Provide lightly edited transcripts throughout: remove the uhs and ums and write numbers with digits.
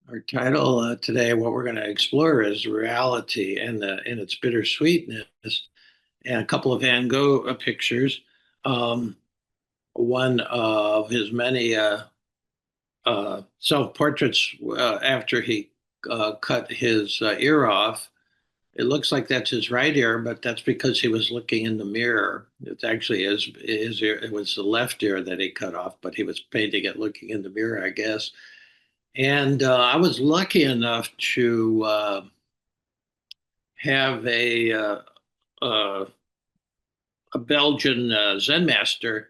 Our title today, what we're going to explore is reality and its bittersweetness, and a couple of Van Gogh pictures. Um, One of his many self-portraits after he cut his ear off. It looks like that's his right ear, but that's because he was looking in the mirror. It's actually his ear. It was the left ear that he cut off, but he was painting it looking in the mirror, I guess. And I was lucky enough to have uh, a Belgian Zen master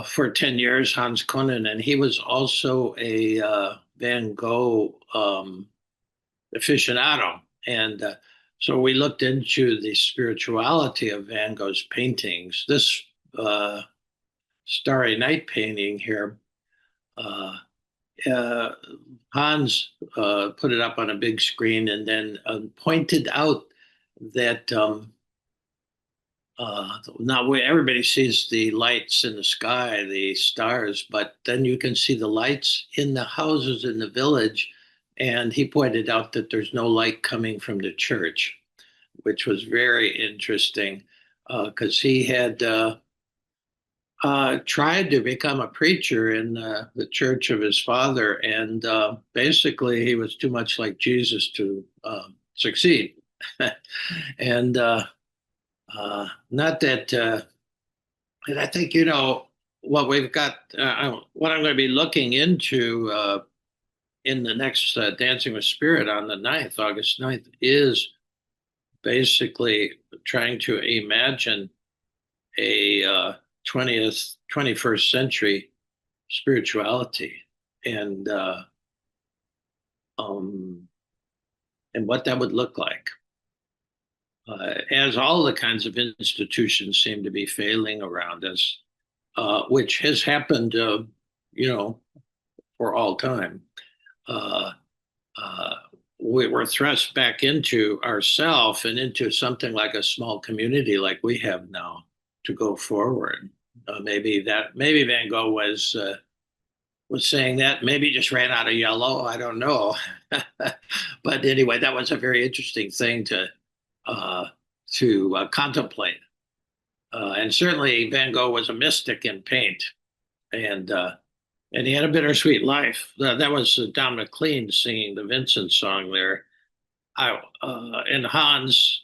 for 10 years, Hans Koenen, and he was also a Van Gogh aficionado. And so we looked into the spirituality of Van Gogh's paintings. This uh, Starry Night painting here, uh, uh, Hans put it up on a big screen and then pointed out that now everybody sees the lights in the sky, the stars, but then you can see the lights in the houses in the village. And he pointed out that there's no light coming from the church, which was very interesting because he had tried to become a preacher in the church of his father, and basically he was too much like Jesus to succeed. And not that, and I think what we've got, what I'm going to be looking into in the next Dancing with Spirit on the 9th, August 9th, is basically trying to imagine a 20th, 21st century spirituality and um, and what that would look like. As all the kinds of institutions seem to be failing around us, which has happened, for all time. Uh, uh, we were thrust back into ourself and into something like a small community like we have now to go forward. Maybe Van Gogh was saying that. Maybe just ran out of yellow. I don't know. But anyway, that was a very interesting thing uh, to contemplate. And certainly Van Gogh was a mystic in paint, and and he had a bittersweet life. That was Don McLean singing the Vincent song there. And Hans,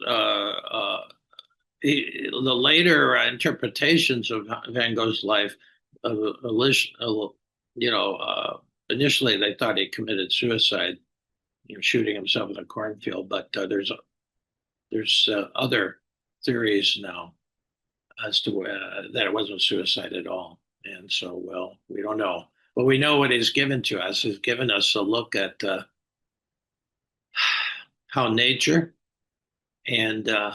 the later interpretations of Van Gogh's life, uh, you know, initially they thought he committed suicide, shooting himself in a cornfield, but there's other theories now as to that it wasn't suicide at all. And so, well, we don't know. But we know what he's given to us. He's given us a look at how nature and uh,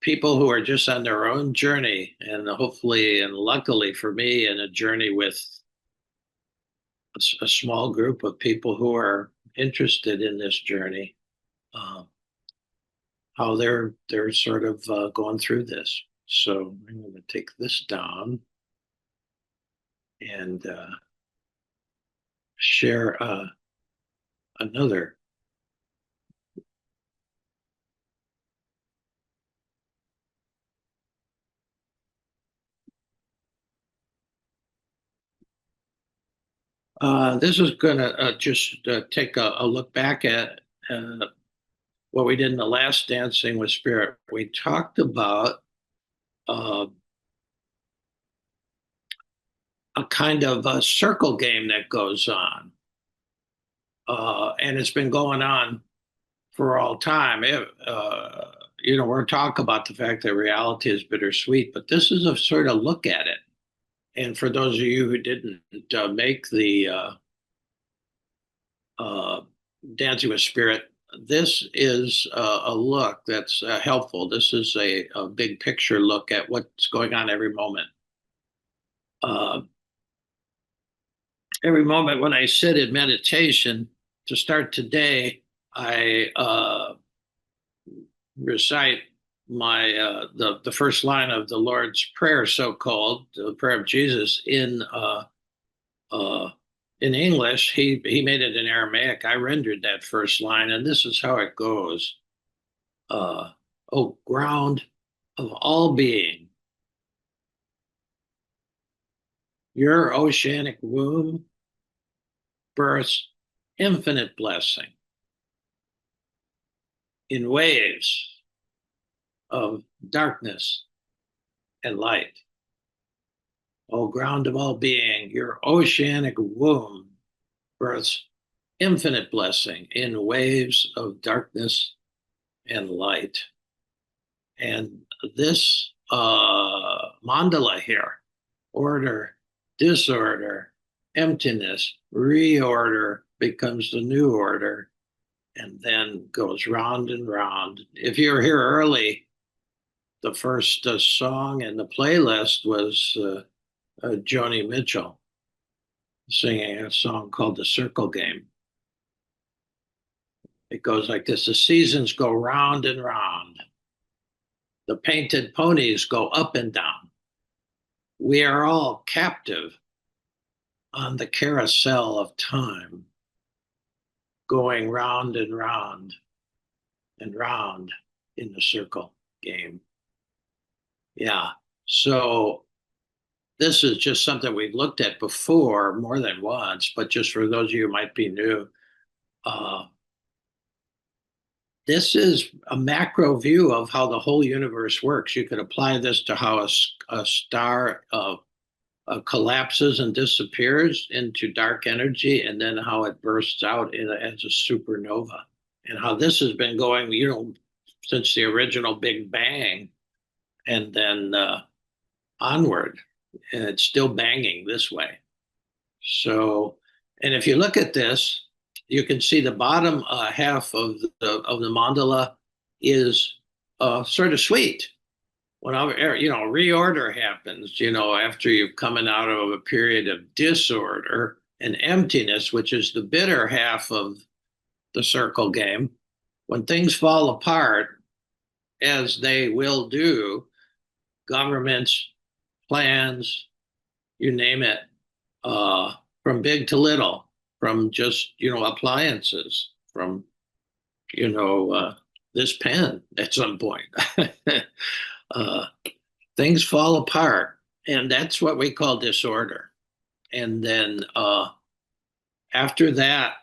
people who are just on their own journey, and hopefully and luckily for me, in a journey with a small group of people who are interested in this journey, uh, how they're sort of going through this. So I'm going to take this down and share another. This is going to just take a look back at what we did in the last Dancing with Spirit. We talked about uh, a kind of a circle game that goes on. And it's been going on for all time. We're talking about the fact that reality is bittersweet, but this is a sort of look at it. And for those of you who didn't make the uh, Dancing with Spirit, this is a look that's helpful. This is a big picture look at what's going on every moment. Uh, every moment when I sit in meditation to start today, I recite my the first line of the Lord's Prayer, so called the prayer of Jesus, in in English, he made it in Aramaic. I rendered that first line, and this is how it goes. Uh, oh, ground of all being, your oceanic womb births infinite blessing in waves of darkness and light. O ground of all being, your oceanic womb births infinite blessing in waves of darkness and light. And this mandala here, order, disorder, emptiness, reorder becomes the new order, and then goes round and round. If you were here early, the first song in the playlist was Joni Mitchell singing a song called The Circle Game. It goes like this: the seasons go round and round, the painted ponies go up and down. We are all captive on the carousel of time, going round and round in the circle game. Yeah. So this is just something we've looked at before more than once, but just for those of you who might be new, uh, this is a macro view of how the whole universe works. You could apply this to how a star collapses and disappears into dark energy, and then how it bursts out as a supernova, and how this has been going, since the original Big Bang, and then onward, and it's still banging this way. So, and if you look at this, you can see the bottom half of the mandala is sort of sweet. When reorder happens, after you've coming out of a period of disorder and emptiness, which is the bitter half of the circle game, when things fall apart, as they will do, governments, plans, you name it, from big to little, from just, appliances, from, this pen at some point. uh, Things fall apart, and that's what we call disorder. And then after that,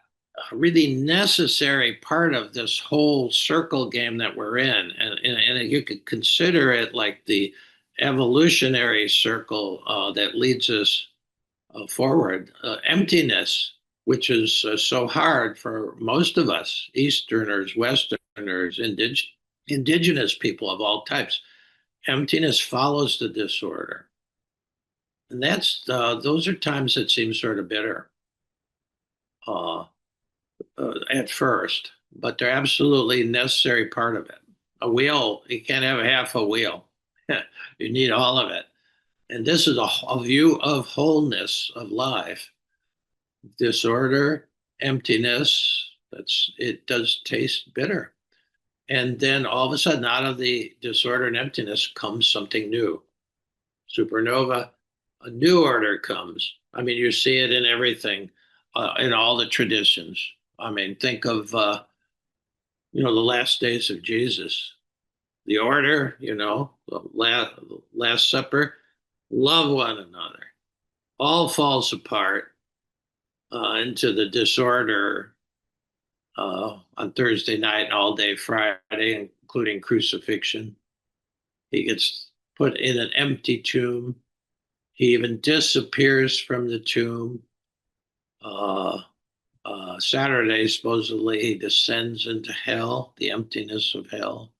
a really necessary part of this whole circle game that we're in, and you could consider it like the evolutionary circle that leads us forward. Emptiness, which is so hard for most of us, Easterners, Westerners, indigenous people of all types. Emptiness follows the disorder, and those are times that seem sort of bitter uh, at first, but they're absolutely necessary part of it. A wheel, you can't have half a wheel. You need all of it. And this is a view of wholeness of life. Disorder, emptiness, it does taste bitter. And then all of a sudden, out of the disorder and emptiness comes something new. Supernova, a new order comes. I mean, you see it in everything, in all the traditions. I mean, think of, the last days of Jesus, the order, the last Supper, love one another. All falls apart into the disorder on Thursday night and all day Friday, including crucifixion. He gets put in an empty tomb. He even disappears from the tomb. Saturday, supposedly, he descends into hell, the emptiness of hell.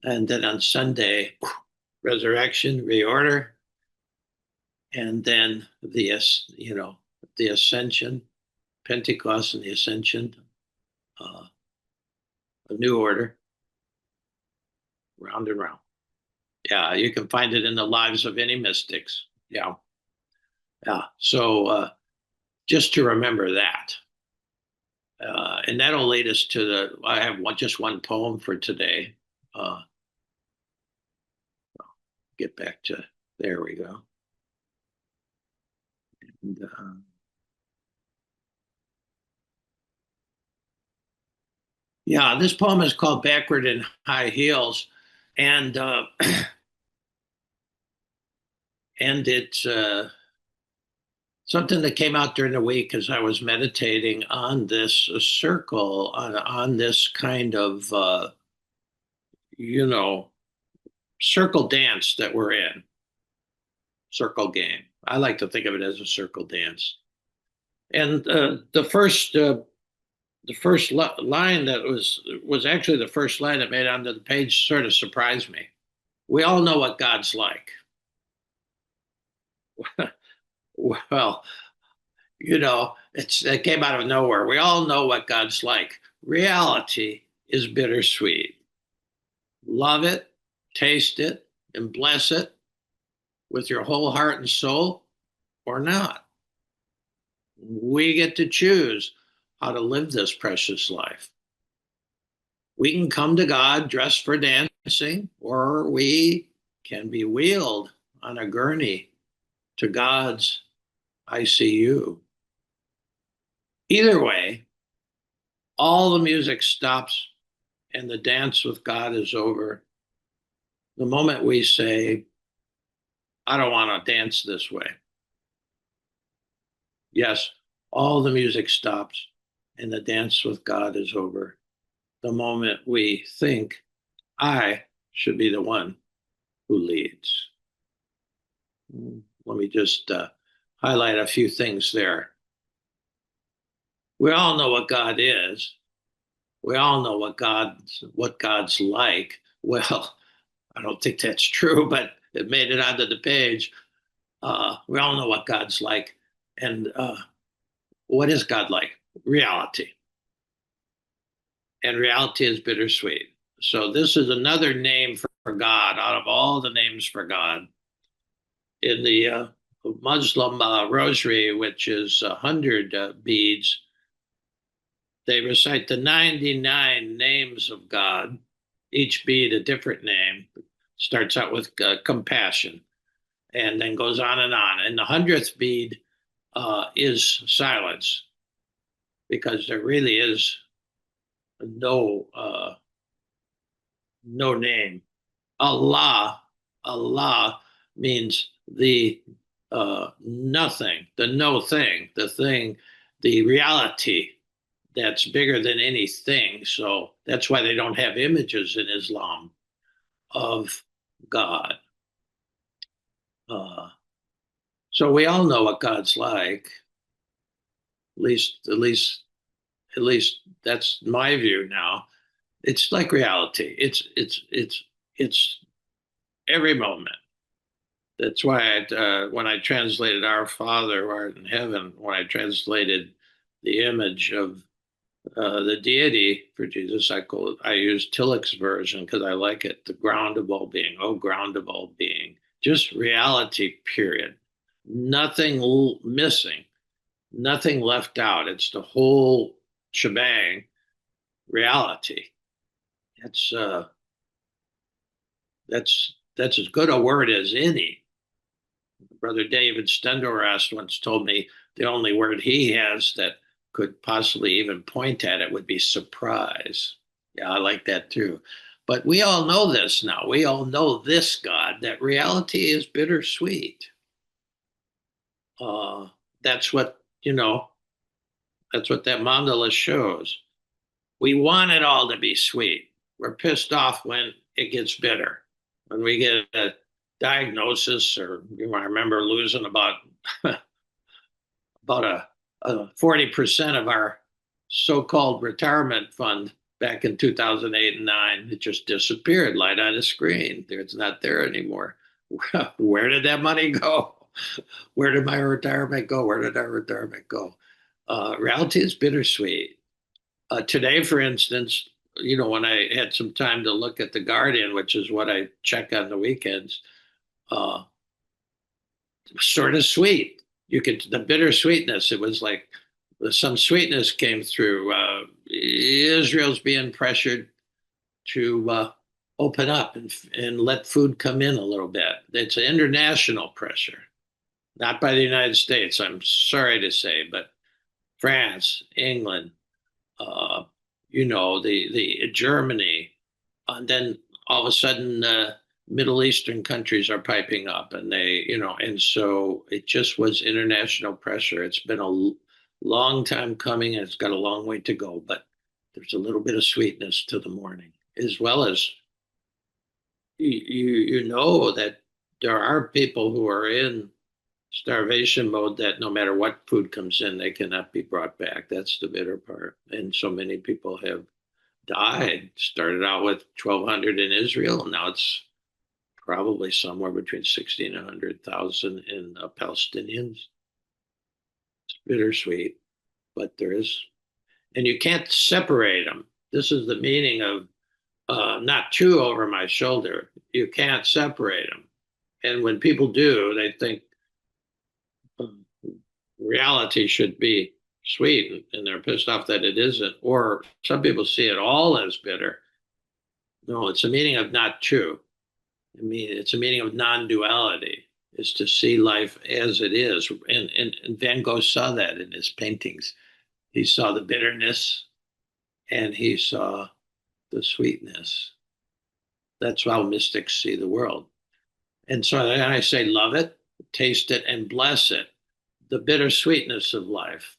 And then on Sunday, resurrection, reorder, and then the ascension, Pentecost and the ascension, a new order, round and round. Yeah, you can find it in the lives of any mystics. Yeah, yeah. So just to remember that. And that'll lead us to I have just one poem for today. Get back to, there we go. And, Yeah, this poem is called Backward in High Heels. And and it's something that came out during the week as I was meditating on this circle, on this kind of you know circle dance that we're in, circle game. I like to think of it as a circle dance. And the first line that was actually the first line that made it onto the page sort of surprised me. We all know what God's like. Well, it came out of nowhere. We all know what God's like. Reality is bittersweet. Love it, taste it, and bless it with your whole heart and soul, or not. We get to choose how to live this precious life. We can come to God dressed for dancing, or we can be wheeled on a gurney to God's ICU. Either way, all the music stops and the dance with God is over. The moment we say, I don't want to dance this way. Yes, all the music stops and the dance with God is over. The moment we think, I should be the one who leads. Let me just highlight a few things there. We all know what God is. We all know what God's like. Well, I don't think that's true, but it made it onto the page. We all know what God's like. And what is God like? Reality. And reality is bittersweet. So this is another name for God out of all the names for God. In the Muslim rosary, which is 100 beads, they recite the 99 names of God, each bead a different name. Starts out with compassion and then goes on and on. And the 100th bead is silence, because there really is no name. Allah, Allah means the nothing, the no thing, the thing, the reality that's bigger than anything. So that's why they don't have images in Islam of God. Uh, so we all know what God's like. At least, at least, at least that's my view now. It's like reality. It's every moment. That's why when I translated Our Father who art in heaven, when I translated the image of the deity for Jesus, I use Tillich's version because I like it. The ground of all being, oh ground of all being, just reality. Period. Nothing missing, nothing left out. It's the whole shebang. Reality. That's uh, that's as good a word as any. Brother David Stendorast once told me the only word he has that could possibly even point at it would be surprise. Yeah, I like that too. But we all know this now. We all know this God, that reality is bittersweet. Uh, that's that's what that mandala shows. We want it all to be sweet. We're pissed off when it gets bitter. When we get a diagnosis, or I remember losing about about 40% of our so-called retirement fund back in 2008 and 9. It just disappeared, light on the screen. It's not there anymore. Where did that money go? Where did my retirement go? Where did our retirement go? Reality is bittersweet. Today, for instance, when I had some time to look at The Guardian, which is what I check on the weekends, uh, sort of sweet. You could the bittersweetness. It was like some sweetness came through. Israel's being pressured to open up and let food come in a little bit. It's an international pressure, not by the United States. I'm sorry to say, but France, England, uh, the Germany, and then all of a sudden Middle Eastern countries are piping up, and and so it just was international pressure. It's been a long time coming, and it's got a long way to go, but there's a little bit of sweetness to the morning, as well as you know that there are people who are in starvation mode that no matter what food comes in, they cannot be brought back. That's the bitter part. And so many people have died. Started out with 1,200 in Israel, and now it's probably somewhere between 60 and 100,000 in Palestinians. It's bittersweet, but there is, and you can't separate them. This is the meaning of not two over my shoulder. You can't separate them. And when people do, they think um, reality should be sweet, and they're pissed off that it isn't. Or some people see it all as bitter. No, it's a meaning of not true. I mean, it's a meaning of non-duality, is to see life as it is. And Van Gogh saw that in his paintings. He saw the bitterness and he saw the sweetness. That's how mystics see the world. And so then I say, love it, taste it, and bless it. The bittersweetness of life.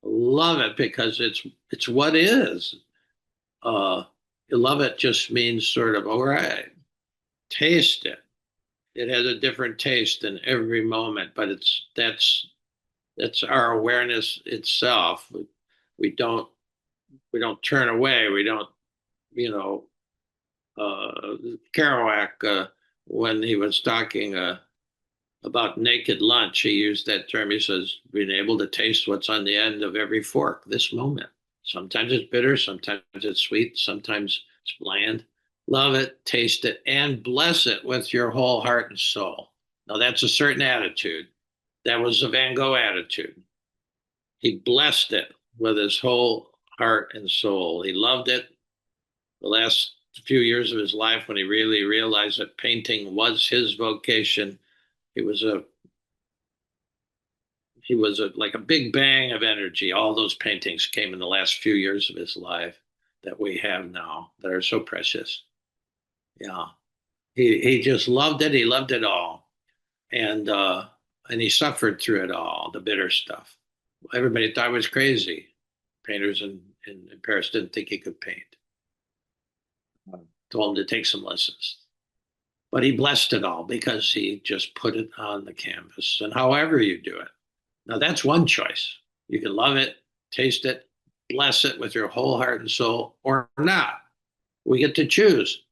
Love it because it's what is. Uh, love it just means sort of, all right, taste it. It has a different taste in every moment, but that's our awareness itself. We don't we don't turn away. We don't, you know, Kerouac, when he was talking about naked lunch, he used that term. He says, being able to taste what's on the end of every fork, this moment. Sometimes it's bitter, sometimes it's sweet, sometimes it's bland. Love it, taste it, and bless it with your whole heart and soul. Now, that's a certain attitude. That was a Van Gogh attitude. He blessed it with his whole heart and soul. He loved it. The last few years of his life, when he really realized that painting was his vocation, he was a like a big bang of energy. All those paintings came in the last few years of his life that we have now that are so precious. Yeah, he just loved it. He loved it all, and he suffered through it all, the bitter stuff. Everybody thought he was crazy. Painters in Paris didn't think he could paint. Told him to take some lessons. But he blessed it all because he just put it on the canvas. And however you do it, now that's one choice. You can love it, taste it, bless it with your whole heart and soul, or not. We get to choose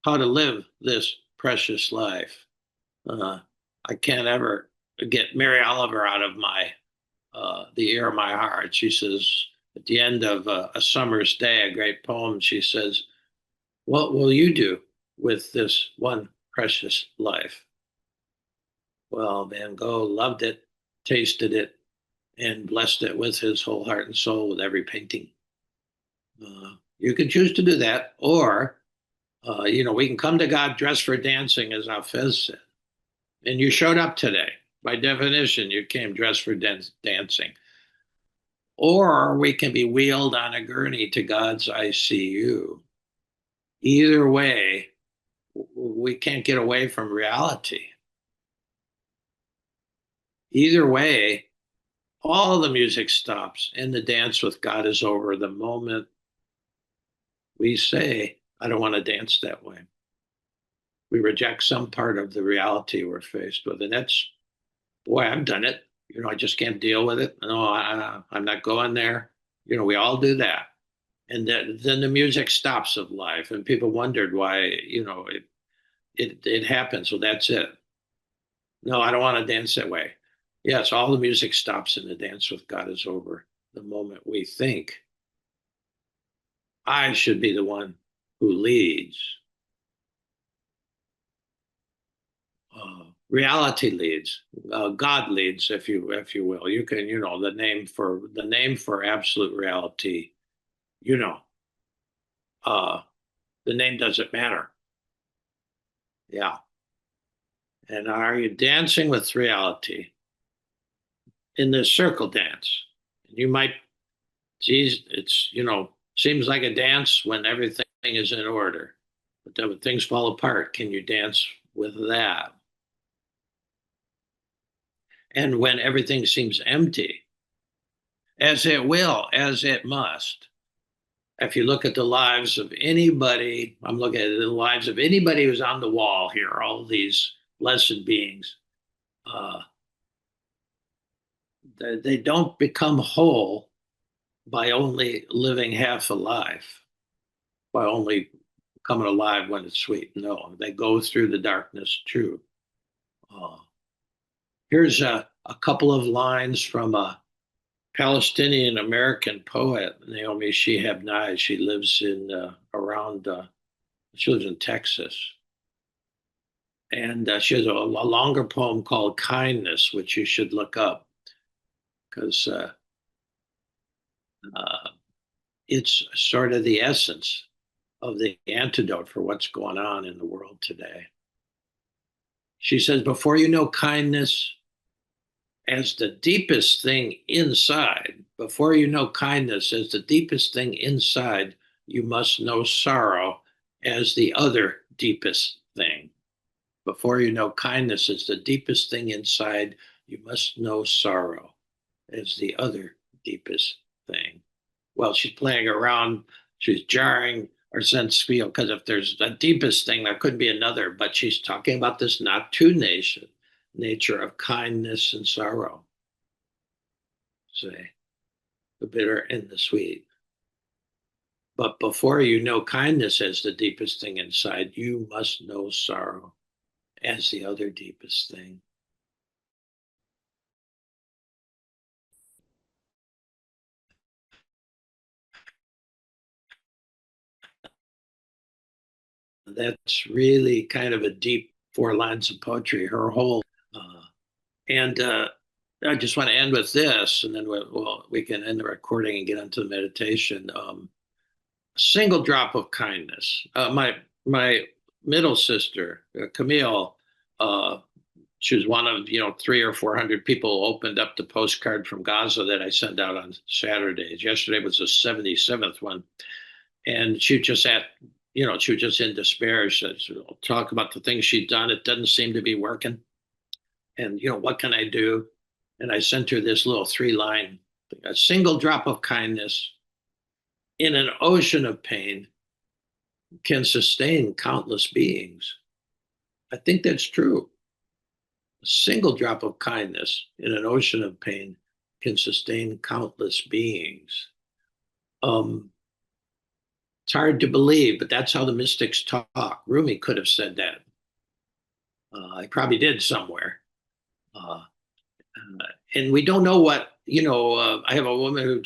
how to live this precious life. I can't ever get Mary Oliver out of my the ear of my heart. She says at the end of A Summer's Day, a great poem, she says, what will you do with this one precious life? Well, Van Gogh loved it, tasted it, and blessed it with his whole heart and soul with every painting. You can choose to do that, or we can come to God dressed for dancing, as Hafez said. And you showed up today. By definition, you came dressed for dancing. Or we can be wheeled on a gurney to God's ICU. Either way, we can't get away from reality. Either way, all the music stops and the dance with God is over the moment we say, I don't want to dance that way. We reject some part of the reality we're faced with. And that's, boy, I've done it. I just can't deal with it. No, I'm not going there. We all do that. And then the music stops of life, and people wondered why, it happens. So that's it. No, I don't want to dance that way. Yes, all the music stops and the dance with God is over the moment we think I should be the one who leads. Reality leads. God leads, if you will. You can, the name for absolute reality. You know, uh, the name doesn't matter. Yeah. And are you dancing with reality in this circle dance? You might, geez, it's Seems like a dance when everything is in order. But then when things fall apart, can you dance with that? And when everything seems empty, as it will, as it must. If you look at the lives of anybody, I'm looking at the lives of anybody who's on the wall here, all these blessed beings, uh, they don't become whole by only living half a life, by only coming alive when it's sweet. No, they go through the darkness too. Uh, Here's a couple of lines from a Palestinian American poet, Naomi Shihab Nye. She lives in around, she lives in Texas. And she has a longer poem called Kindness, which you should look up because uh, it's sort of the essence of the antidote for what's going on in the world today. She says, before you know kindness as the deepest thing inside, before you know kindness as the deepest thing inside, you must know sorrow as the other deepest thing. Before you know kindness as the deepest thing inside, you must know sorrow as the other deepest thing. Well, she's playing around, she's jarring our sense field because if there's the deepest thing, there could be another, but she's talking about this not to nation, nature of kindness and sorrow. Say, the bitter and the sweet. But before you know kindness as the deepest thing inside, you must know sorrow as the other deepest thing. That's really kind of a deep 4 lines of poetry. Her whole, uh, and I just want to end with this, and then we can end the recording and get into the meditation. A single drop of kindness. My middle sister, Camille, uh, she was one of 300 or 400 people who opened up the postcard from Gaza that I sent out on Saturdays. Yesterday was the 77th one, and she was just in despair. She said, talk about the things she'd done. It doesn't seem to be working. And, what can I do? And I sent her this little 3 line, a single drop of kindness in an ocean of pain can sustain countless beings. I think that's true. A single drop of kindness in an ocean of pain can sustain countless beings. It's hard to believe, but that's how the mystics talk. Rumi could have said that. I probably did somewhere. Uh, and we don't know what, I have a woman who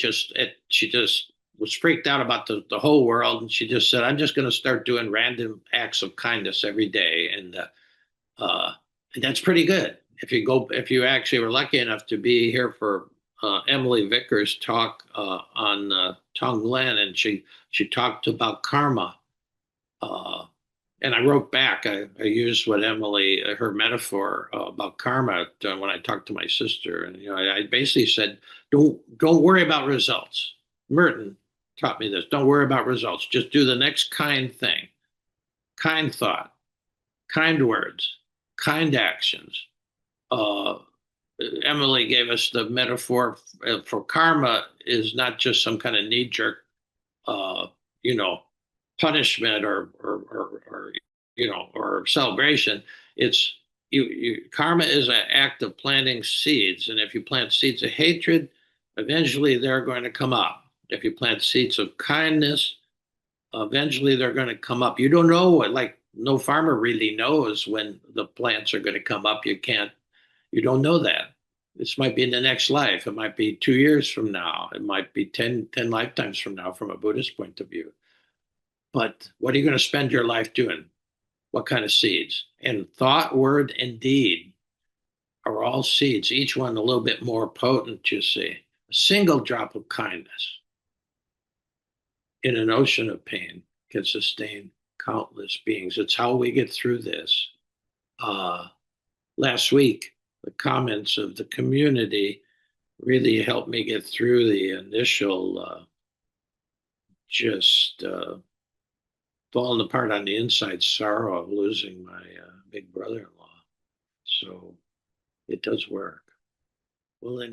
she just was freaked out about the whole world. And she just said, I'm just going to start doing random acts of kindness every day. And that's pretty good. If you actually were lucky enough to be here for Emily Vickers' talk on Tong Glen, and she talked about karma. And I wrote back. I used what Emily, her metaphor about karma when I talked to my sister, and I basically said, don't worry about results. Merton taught me this. Don't worry about results. Just do the next kind thing, kind thought, kind words, kind actions. Uh, Emily gave us the metaphor for karma is not just some kind of knee jerk, uh, you know, punishment or celebration. It's karma is an act of planting seeds, and if you plant seeds of hatred, eventually they're going to come up. If you plant seeds of kindness, eventually they're going to come up. You don't know like no farmer really knows when the plants are going to come up. You don't know that. This might be in the next life. It might be 2 years from now. It might be 10 lifetimes from now from a Buddhist point of view. But what are you going to spend your life doing? What kind of seeds? And thought, word, and deed are all seeds, each one a little bit more potent, you see. A single drop of kindness in an ocean of pain can sustain countless beings. It's how we get through this. Last week, the comments of the community really helped me get through the initial just falling apart on the inside sorrow of losing my big brother-in-law. So it does work. Well, anyway.